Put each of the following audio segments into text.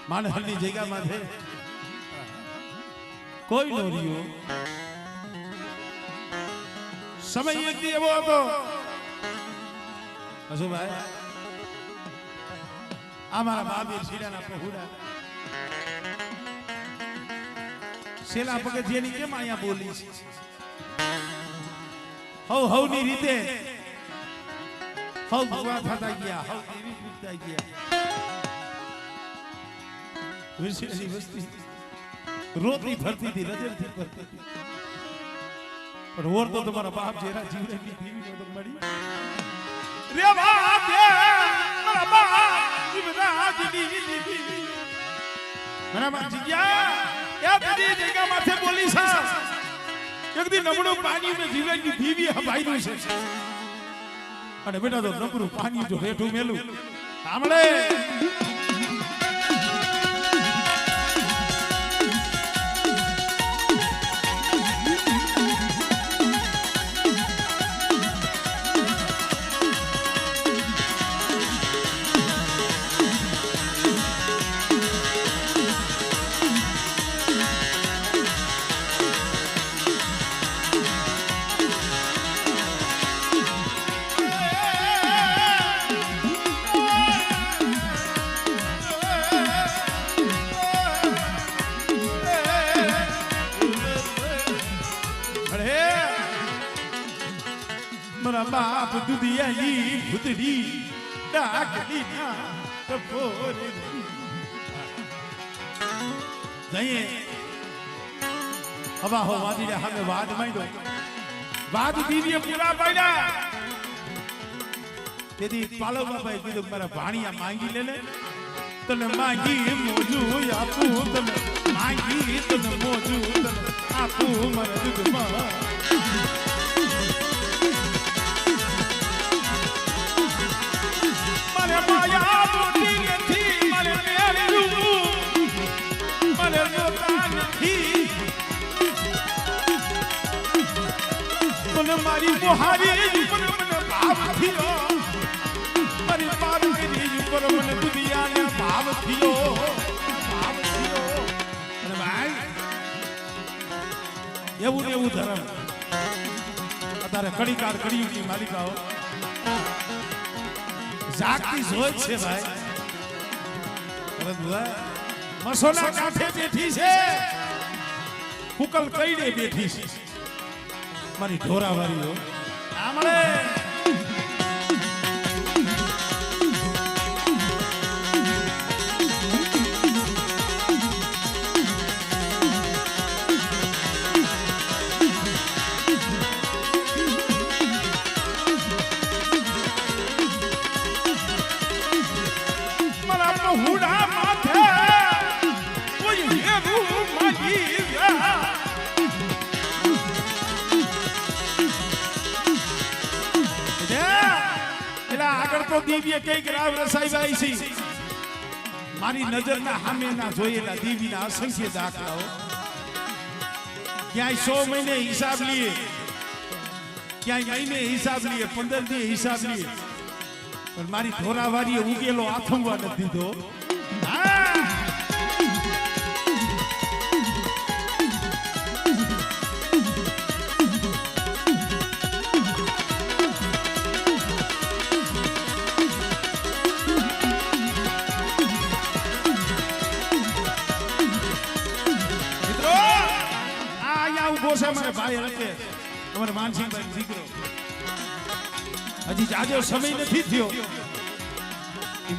માણસની જગ્યામાં છે કોઈ નો રહ્યો સમય એક દી એવો હતો હસુભાઈ અમારા બાબી શીડાના પહોળા સેલા પગથિયાની કેમ અહીંયા બોલી છે હવ ની રીતે હવ ભગવા થતા ગયા હવ દેવી પૂજતા ગયા વિરસીની વસ્તી રોતી ફરતી હતી રજરથી ફરતી હતી પણ ઓર તો તમારા બાપ જેરા જીવને દીવી નતો મળી રે બાપ મારા બાપ જીવરાજ દીવી મારા બાપ જગ્યા એ બધી જગ્યા માથે બોલી છે એક દી નબળું પાણી ને જીવનની દીવી હબાઈનું છે અને બેટા તો નબળું પાણી જો રેઠું મેલું સાંભળે બાપ દુધિયાની ભૂતડી ડાકડી ના તપોરે જઈએ હવા હો વાદીને સામે વાદ માંડ્યો વાદ દીવીએ પૂરા પાડ્યા તેથી પાલો બાપાએ કીધું મારા ભાણિયા માંગી લે તને માંગી મોજું આપું તને માંગી તને મોજું તને આપું મારા દુધમાં મારી મોહારી ઉપર મને ભાવ થયો મારી પારકની ઉપર મને દુનિયાને ભાવ થયો અને ભાઈ એવું ને એવું ધર્મ અત્યારે કડીકાર કડીયુગની માલિકાઓ જાગતી જોઈ છે ભાઈ મસોના કાંઠે બેઠી છે કુકલ કઈને બેઠી છે મારી ઢોરાવાળીઓ આમળે મારા હુડા માથે કોઈ હેરું માગી દીવીએ કઈક રાવ રસાઈ છે મારી નજરના સામેના જોયેલા દીવીના અસંખ્ય દાખલાઓ ક્યાંય 100 મહિને હિસાબ લીએ ક્યાંય મહિને હિસાબ લીએ 15 દી હિસાબ લીએ પણ મારી ઢોરાવાળીએ ઉગેલો આથમવા નથી દીધો મારે ભાઈ હશે તમારે માનસિંહભાઈ દીકરો હજી જાજો સમય નથી થયો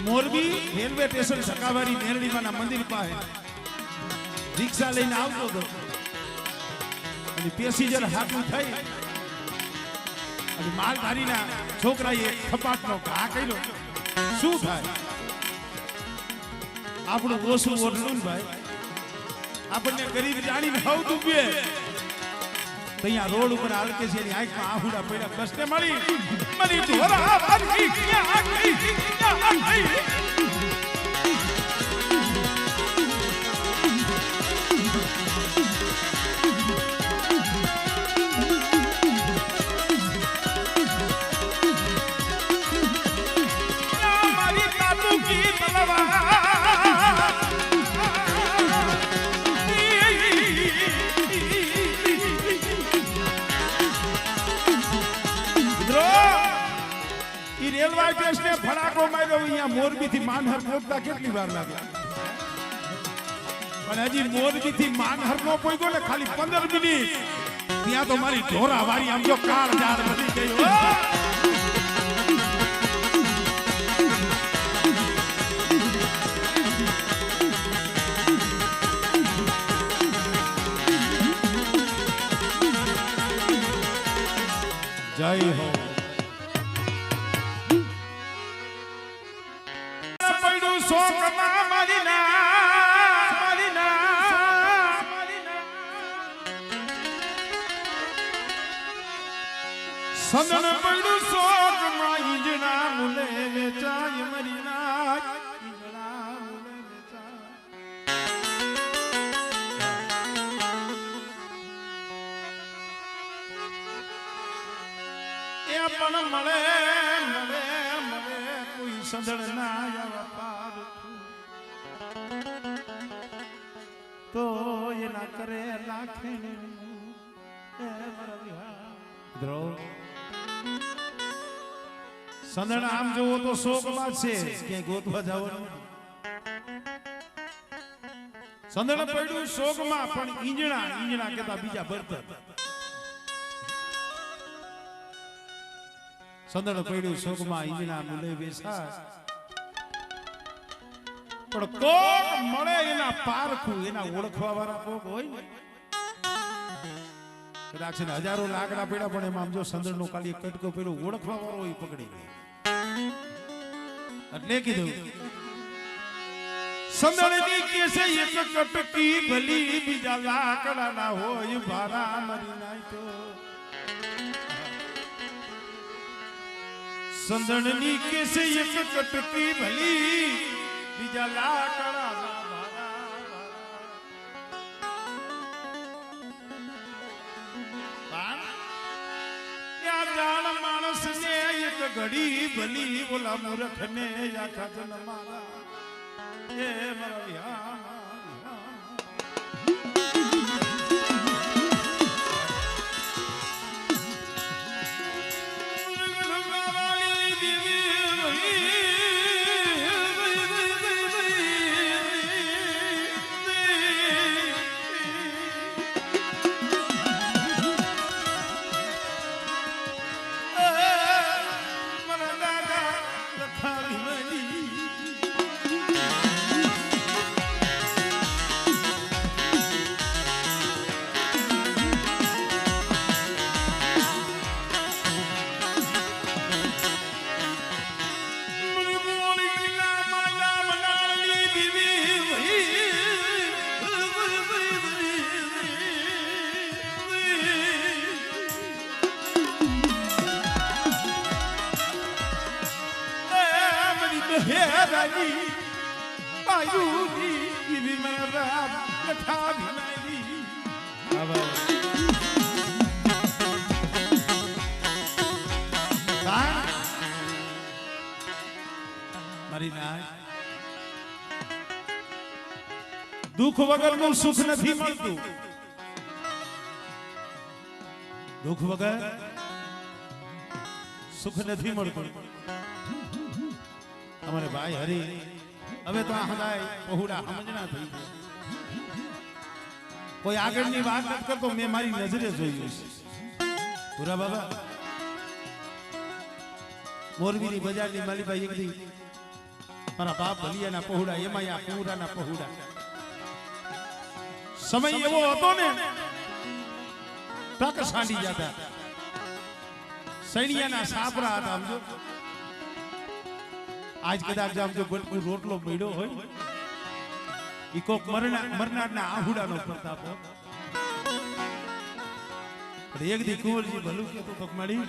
મોરબી રેલવે સ્ટેશન સકાવારી મેરડીમાના મંદિર પાસે રિક્ષા લઈને આવતો હતો અને પેસેન્જર હાથું થઈ અને માલધારીના છોકરાએ થપાટનો ઘા કર્યો શું થાય આપણું ઓછું ઓઢણું ભાઈ આપણને ગરીબ જાણીને હવ ડૂબે ત્યાં રોડ ઉપર આલકે છે એની આંખમાં આહુડા પડ્યા બસને મળી મરી ઢોરા વાળી ક્યાં ગઈ મારી કાબુ કી તલવાર બાય ને ફડાકો માર્યો અહીંયા મોરબી થી માનહર પહોંચતા કેટલી વાર લાગે પણ હજી મોરબી થી માનહર નો પહોંચ્યો ને ખાલી 15 મિનિટ ત્યાં તો મારી ઢોરા વારી આમ જો કાર જાર બની ગઈ જય હો પડ્યું શોકમાં મારી સંદન પડ્યું શોકમાં ઈંજણા મુલે વેચાય મરી ના ઈંજણા મુલે વેચાય એ પણ મળે મળે મળે કોઈ સંદળ ના આવા પાર તો એના કરે લાખે એ મારા વિહાર દ્રોહ સંદણ આમ જોવો તો શોકમાં છે ક્યાંય ગોતવા જવાનું સંદણ પડ્યું શોકમાં પણ ઈંજણા કેતા બીજા બરતર સંદણ પડ્યું શોકમાં ઈંજણા મુલે બેસા પણ કોક મળે એના પારખું એના ઓળખવા વાળા કોક હોય ને કદાચ છે ને હજારો લાકડા પડ્યા પણ એમાં જો સંદણ નો ખાલી કટકો પડ્યો ઓળખવા વાળો હોય પકડી ગયો એટલે કીધું સંદળની કેસે એક કટકી ભલી બીજા લાકડા ના હોય ભારા મરી નાખ્યો સંદળની કેસે એક કટકી ભલી બીજા લાકડા ના જાણ માણસ ને એક ઘડી ભલી ઓલા મૂર્ખ ને આખા જન્માના એ મારા વિહાર દુઃખ વગરનું સુખ નથી મળતું દુઃખ વગર સુખ નથી મળતું અમારે ભાઈ હરી હવે તો આ હદાય પહોળા સમજણા થઈ કોઈ આગળની વાત નથી કરતો મેં મારી નજરે જોયું છે પૂરા બાબા મોરબીની બજારની માલીભાઈ એકદી મારા બાપ ભલિયાના પહોળા એમાં આ પૂરાના પહોળા સમય એવો હતો ને તક સાંડી જતા સૈનિયાના સાપરા હતા સમજો આજ કદાચ જામજો બટકું રોટલો મળ્યો હોય ઈ કોક મરનારના આહુડાનો પ્રતાપ પણ એક દી કુંવરજી ભલું કે તો મળી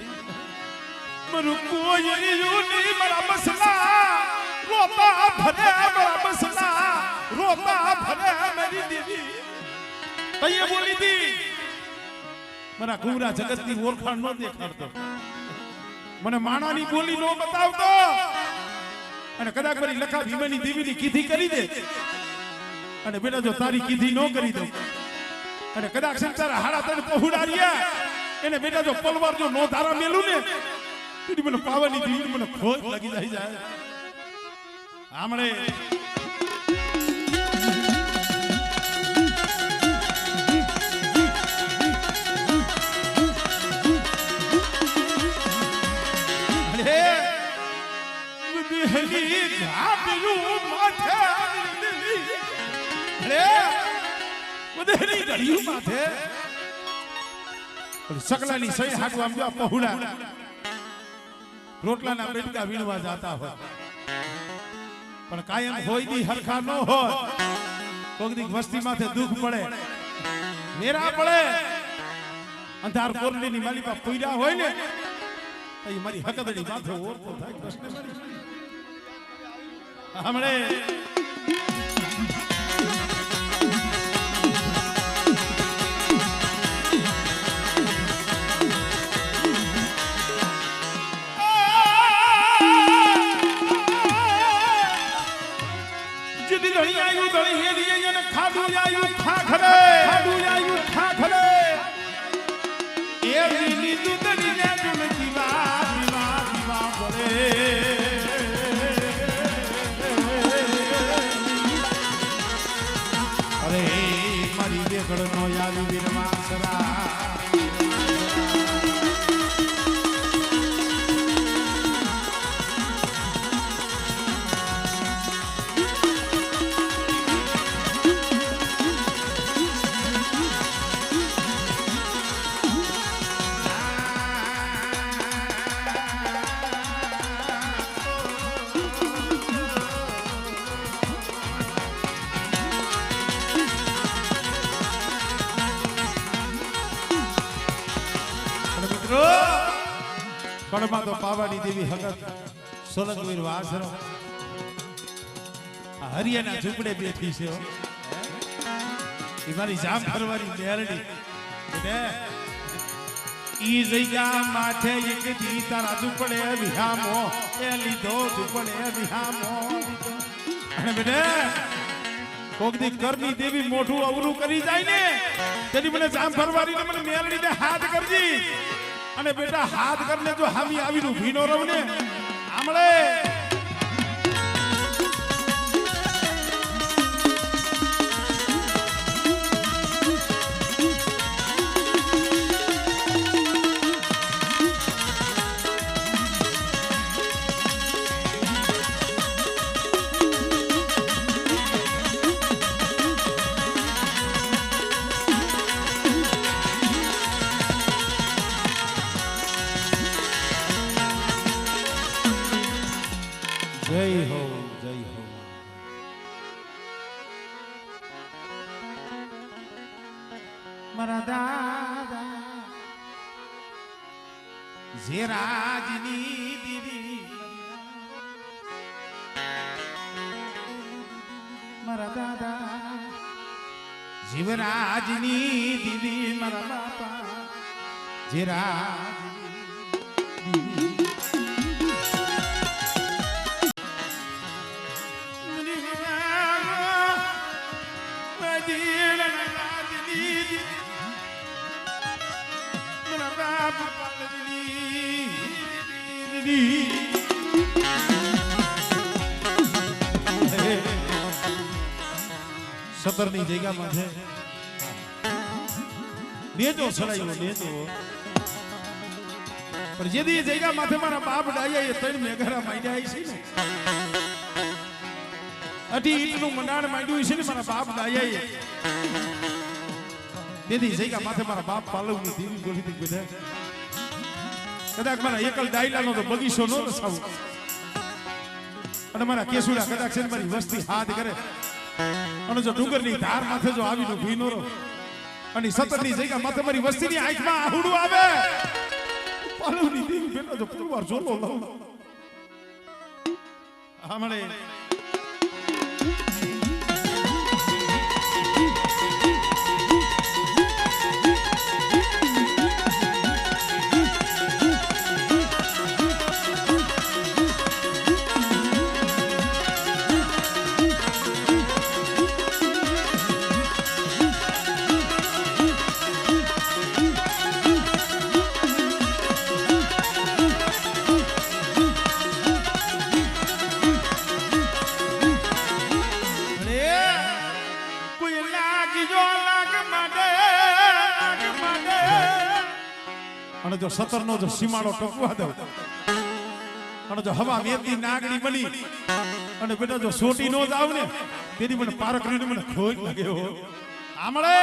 મરું કોઈ યુની મારા મસલા રોતા ભરે મારા મસલા રોતા ભરે મારી દેવી તઈએ બોલી દી મારા કુંવરા જગતની ઓળખાણ ન દેખાડતો મને માણાની બોલી નો બતાવતો અને કદાચ મારી લખા ભીમાની દેવીની કીધી કરી દે અને બેટા જો તારી કીધી ન કરી દઉં અને કદાચ સંસાર હાડા તને પહોળારિયા એને બેટા જો પલવાર જો નો ધારા મેલું ને એની મને પાવાની દીવી મને ખોટ લાગી જાય આમણે સકલાની સહી હાટુ આમ જો પહોળા રોટલાના બેટકા વીણવા જાતા હોય પણ કાયમ હોય દી હરખા ન હોય કોક દી વસ્તી માથે દુખ પડે મેરા પડે અંધાર કોરડીની માલિકા પીડા હોય ને એ મારી હકદડી માથે ઓરતો થાય કૃષ્ણ હમણે કડમાં તો પાવાની દેવી હગત સોલંકવીર વાસરો હરિયાના ઝૂંપડે બેઠી છે એ મારી જામ ફરવાની મેરડી એટલે ઈ જગ્યા માથે એક દી તારા ઝૂંપડે વિહામો એ લીધો ઝૂંપડે વિહામો અને બેટે કોક દી કરની દેવી મોઢું અવરું કરી જાય ને તેની મને જામ ફરવાની ને મને મેરડીને હાથ કરજી અને બેટા હાથ કરને જો હામી આવીનું ભીનો રવને આમળે જય હો મારા દાદા ઝેરાજની દીવી મારા દાદા જીવરાજની દીવી મારા બાપા ઝેરાજની સતરની જગ્યામાં છે નેજો સડાયો નેજો પણ જેદી જગ્યા માથે મારા બાપ ડાયા એ ત્રણ મેઘરા માંડ્યા છે ને અઢી ઈટનું મંડાણ માંડ્યું છે ને મારા બાપ ડાયા તેથી જગ્યા માથે મારા બાપ પાલવની દેવી બોલી હતી બધા કદાચ મારા એકલ ડાયલાનો તો બગીચો નો રસાવું અને મારા કેસુડા કદાચ છે મારી વસ્તી હાથ કરે અને જો ડુંગરની ધાર માથે જો આવીનો ભીનો રો અને સતરની જગ્યા માથે મારી વસ્તીની આંખમાં આહુડું આવે પાલવની દેવી બેટા જો પરિવાર જોલો લઉં હમણે અને જો 17 નો જો સીમાડો ટકવા દઉં અને જો હવા મેતી નાગડી બની અને બેટા જો સોટી નો જાવ ને તેની મને પારકરીને મને ખોટ લાગે હો આમળે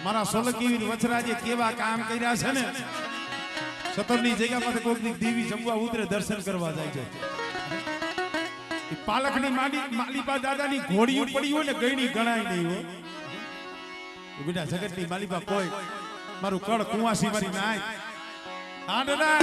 મારા સોલંકી વચરાજે કેવા કામ કર્યા છે ને 17 ની જગ્યામાં કોઈક દેવી જમવા ઉતરે દર્શન કરવા જાય છે પાલકની માલીપા દાદાની ઘોડી પડી હોય ને ગઈની ગણાય નહીં હોય બેટા જગતની માલીપા કોઈ મારું કળ કુવાસી મારી નાય હા દાદા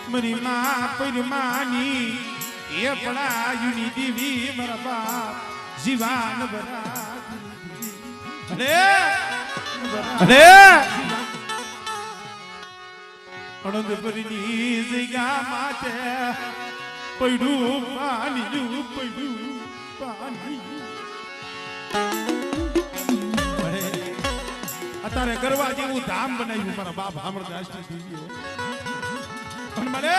મારી માં પરમાની એ પડાયુની દેવી મારા બાપ જીવાન બરાત અરે અનંદ પરની જગ્યા માટે પડ્યું પાણી અત્યારે કરવા જેવું ધામ બનાવ્યું મારા બાપ અમરદાસની દેવીઓ મને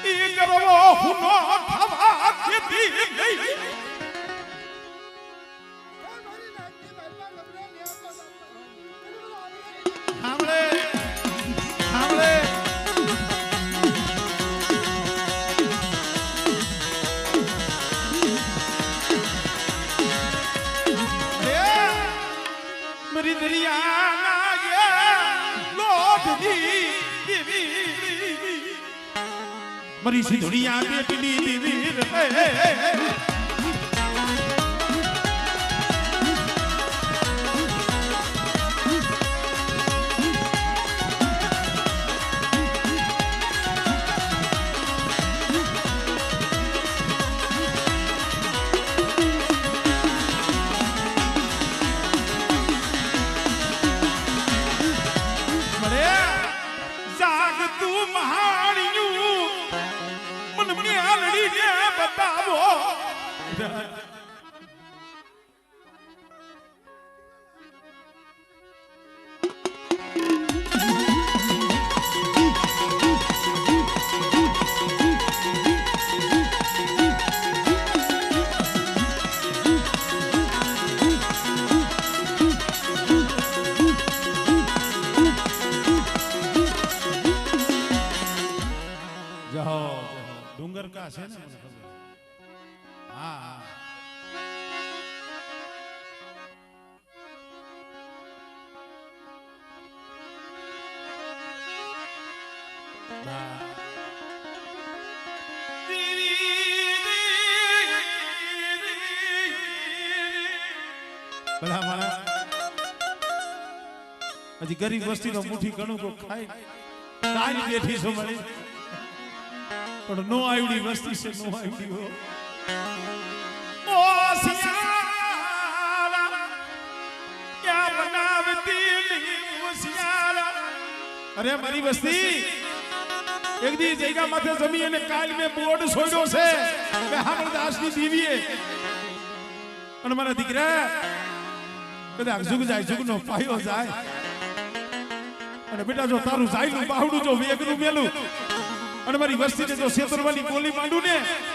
ઈ કરવો હુનો થવા કેતી ગઈ સાંભળે સાંભળે મરી દરિયા ના લોઢની મરી સી દુનિયા બેટની દેવી જાગ તું મહાણિયું મન મ્યાલડી ને બતાવો ડુંગર કા છે ને મને ખબર હા ભલા મારા હજી ગરીબ વસ્તી નો મુઠ્ઠી ઘણું કો ખાઈ તારી બેઠી છો મળી પણ નો આવડી વસ્તી છે નો આવડી હો ઓ સિયારા ક્યાં બનાવતી લી ઓ સિયારા અરે મારી વસ્તી એક દી જગ્યા માથે જમી અને કાલ મે બોર્ડ છોડ્યો છે કે અમરદાસની દેવીએ અને મારા દીકરા કદાચ જુગ જાય જુગનો પાયો જાય અને બેટા જો તારું જાયલું બાવડું જો વેગનું મેલું અને મારી વસ્તીને જો શેતરવાની બોલી માંડું ને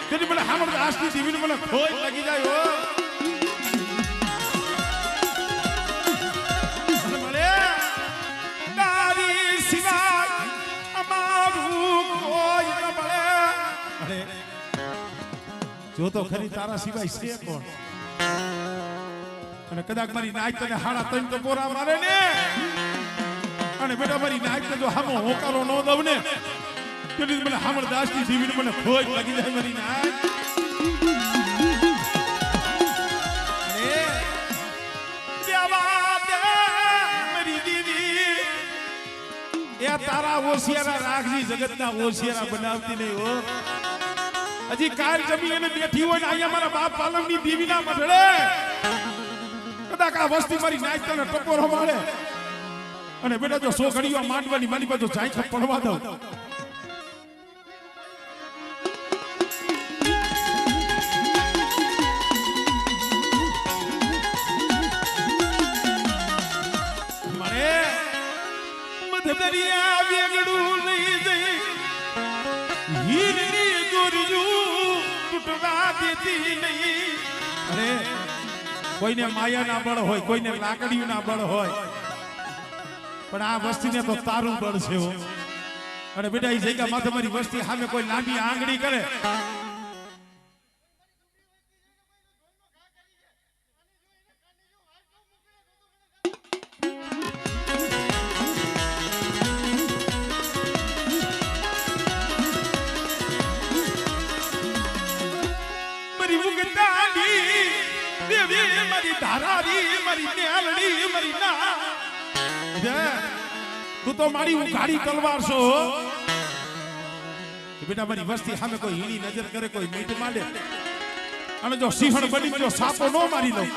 તેની મને અમરદાસની દેવીને મને ખોટ લાગી જાય હો અને મને તારી સિવાય અમારું કોઈ ન મળે અરે જો તો ખરી તારા સિવાય છે કોણ? અને કદાચ મારી નાઈટ તને હાડા ત્રણ તો પોરા મારે ને, અને બેટા મારી નાઈટ જો હામો હોકારો ન દઉં ને તેથી મને હામળ દાસની જીવીને મને ખોજ લાગી જાય મારી નાઈટ. તારા ઓશિયારા રાખજી, જગતના ઓશિયારા બનાવતી નહીં હો. હજી કાલ જમી એને બેઠી હોય ને અહીંયા મારા બાપ પાલવની દેવીના મઢડે કદાચ આ વસ્તી મારી નાઈટ તને ટપોરો મારે અને બેટા જો સો ઘડીઓ માંડવાની મારી બાજુ જાય પડવા દઉં. દરિયા વેગડું લઈ જઈ હીરની દોરિયું તૂટવા દેતી નહીં. અરે કોઈને માયાના બળ હોય, કોઈને લાકડીઓના બળ હોય, પણ આ વસ્તીને તો તારું બળ છે. અને બેટા એ જગ્યા માથે મારી વસ્તી સામે કોઈ લાંબી આંગળી કરે તું તો મારી ઉઘાડી તલવાર છો. બેટા મારી વસ્તી સામે કોઈ હીણી નજર કરે, કોઈ મીટ માંડે અને જો સિંહણ બની જો સાપો ન મારી લઉં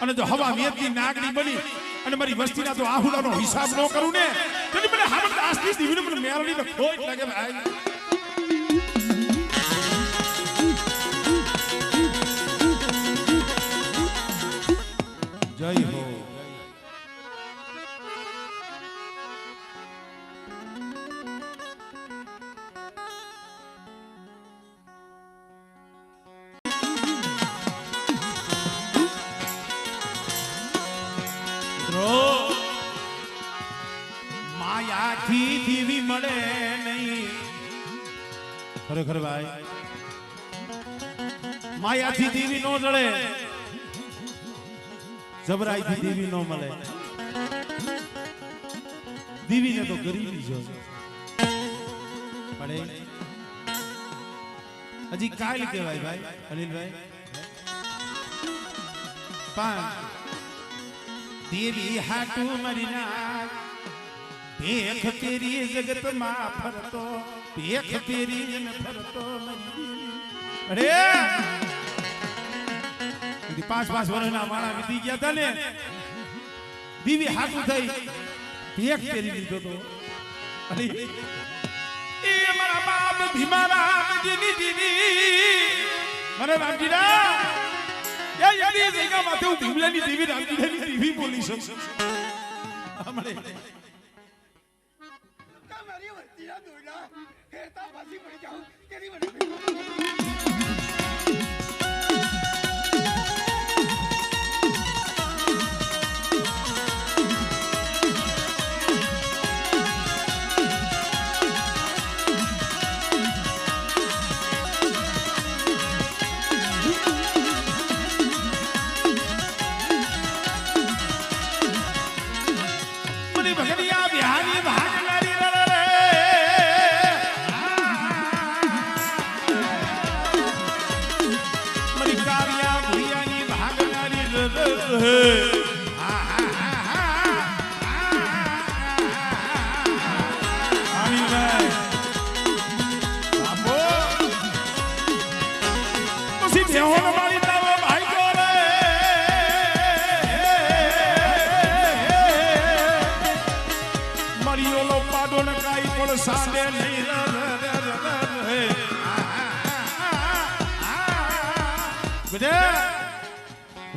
અને જો હવા વેદની નાગડી બની અને મારી વસ્તીના તો આહુડાનો હિસાબ ન કરું ને તો મને હામણ દાસની દીવીને મને મેળવી તો ખોટ લાગે ભાઈ. જય હો. માયાથી દીવી મળે નહીં. ખરેખર ભાઈ માયાથી દીવી નો જળે, જબરાઈથી દેવી નો મળે. દેવીને તો ગરીબી જો પડે. હજી કાલ કહેવાય ભાઈ અનિલભાઈ. પણ દેવી હાટુ મરી ના ભેખ તેરી જગત માં ફરતો, ભેખ તેરી ને ફરતો અરે 5 વર્ષના માણા વીતી ગયા હતા ને, દીવી હાટું થઈ ભેખ પહેરી લીધો તો. અરે એ મારા બાપ ભીમા રામજીની દીવી મને રામજીના એ યાદી જગ્યા માથે હું ભીમલાની દેવી રામજીની દેવી બોલી છું. અમારે તમારી વર્તીના દોડા હેતા પાછી પડી જાઉં તેરી મને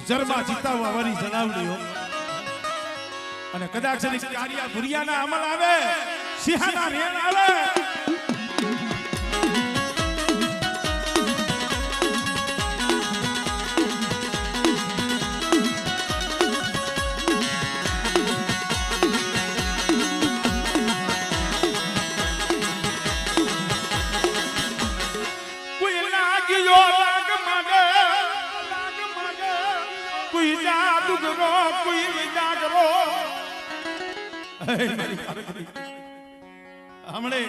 જરબા જીતાવવા વાળી જણાવડીઓ અને કદાચ કાર્યા ભુરિયાના અમલ આવે, સિંહાના રેણ આવે. કોઈ લાગ્યો ગુજરો કોઈ વિચાર કરો હમણે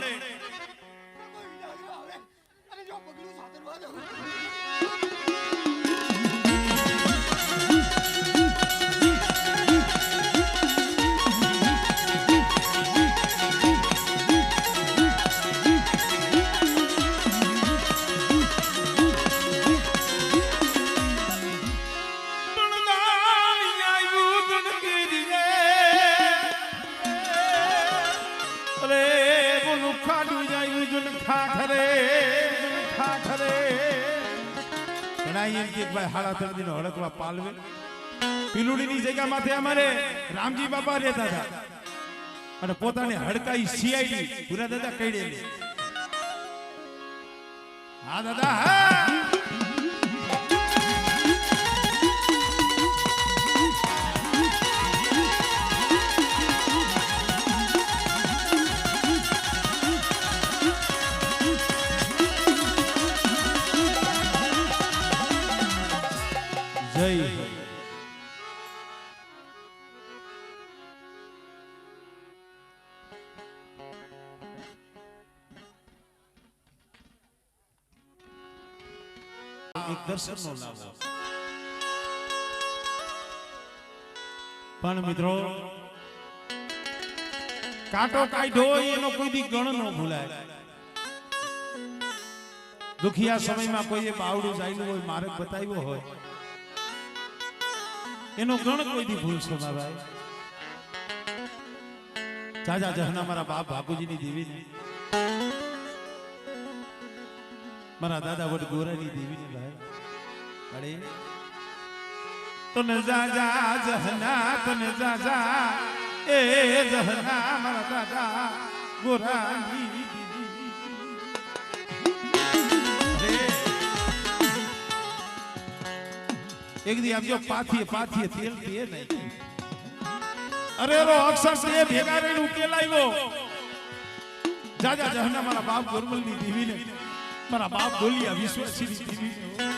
હાડા તરદી નો હડકવા પાલવે પીલુડીની જગ્યા માથે અમારે રામજી બાપા રહેતા હતા અને પોતાને હડકાઈ સીઆઈડી પૂરા દાદા કઈડે હા દાદા હા જય એક દર્શનનો લાવો પણ મિત્રો કાંટો કાઢ્યો એનો કોઈ દી ગણ ન ભૂલાય દુખિયા સમયમાં કોઈએ બાવડું જાયલું હોય માર્ગ બતાવ્યો હોય એનો ગણ કોઈ દી ભૂલશો ના ભાઈ જાજા જહના મારા બાપ બાપુજીની દેવીને મારા દાદા વડ ગોરાની દેવીને ભાઈ અરે તને જાજા જહના તને જાજા એ જહના મારા દાદા ગોરાની એક દી આમ જો પાથીએ તેલ પીએ નહીં અરે રો અક્ષર સે ભેગા રહીને ઉકેલાવ્યો જાજા જહના મારા બાપ ગોરમલની દેવીને મારા બાપ બોલ્યા વિશ્વાસની દેવીને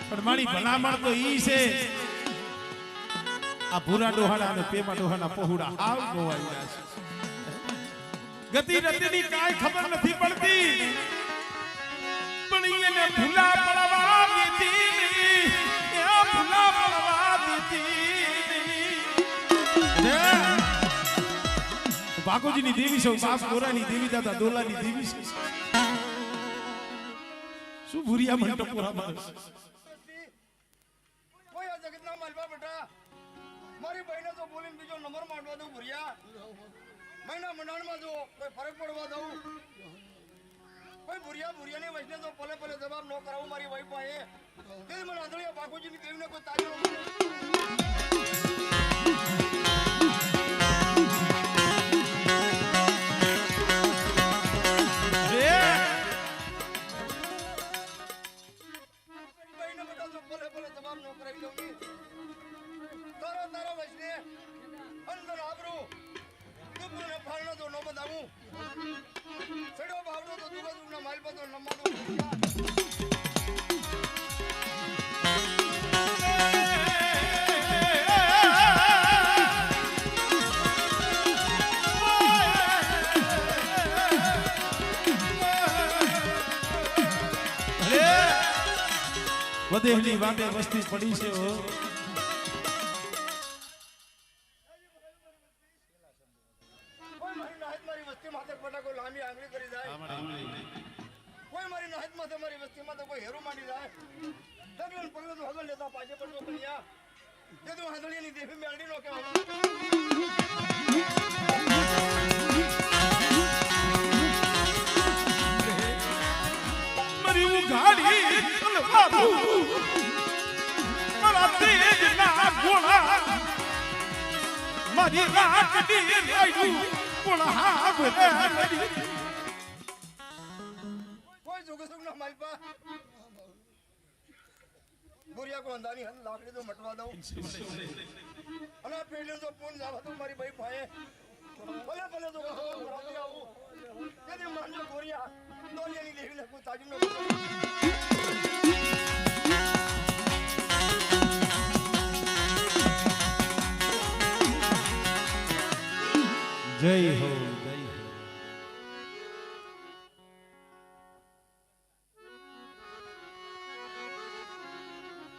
પણ મારી ભલામણ તો ઈ છે આ ભૂરા ડોહાડા અને પેમા ડોહાના પહોડા આવ ગોવાયા છે ગતિ રતિની કાઈ ખબર નથી પડતી પણ એને ભૂલા પડવા દીધી બાકોજીની દેવી છે બાપ ગોરાની દેવી દાદા દોલાની દેવી છે શું ભૂરિયા મંડપ પૂરા માણસ કોઈ આ જગતના માલવા બેટા મારી બહેને તો બોલીને બીજો નંબર માંડવા દઉં ભૂરિયા મહિના મંડાણમાં જો કોઈ ફરક પડવા દઉં કોઈ ભૂરિયાની વૈષ્ણવ તો પલે પલે જવાબ ન કરાવું મારી વાઈફ પાસે તે મને આંધળિયા બાકોજીની દેવીને કોઈ તાજો વધેલી વાતે વસ્તી પડી છે ઓ કોઈ મારી નાહત મારી વસ્તી માથે પટાકો લાંબી આંગળી કરી જાય કોઈ મારી નાહત માથે મારી વસ્તી માથે કોઈ હેરો માંડી જાય ડગલન પડ્યો તો હગલ લેતા પાછે પડતો કન્યા તે તો હાંધળીની દેવી મેળડી નો કહેવાય મરી ઉઘાડી મારા તેજ ના ગોળા મારી રાખડી રાયડું ગોળા ભરે કોઈ જોગસુક ના માલપા બોરિયા કો અંદાની હન લાકડી તો મટવા દઉં અને પેલે તો ફોન જાવ તો મારી ભાઈ ભાઈ ભલે ભલે તો રાતી આવું તે માનજો બોરિયા દોલિયાની દેવીને કોઈ તાજું ન જય હો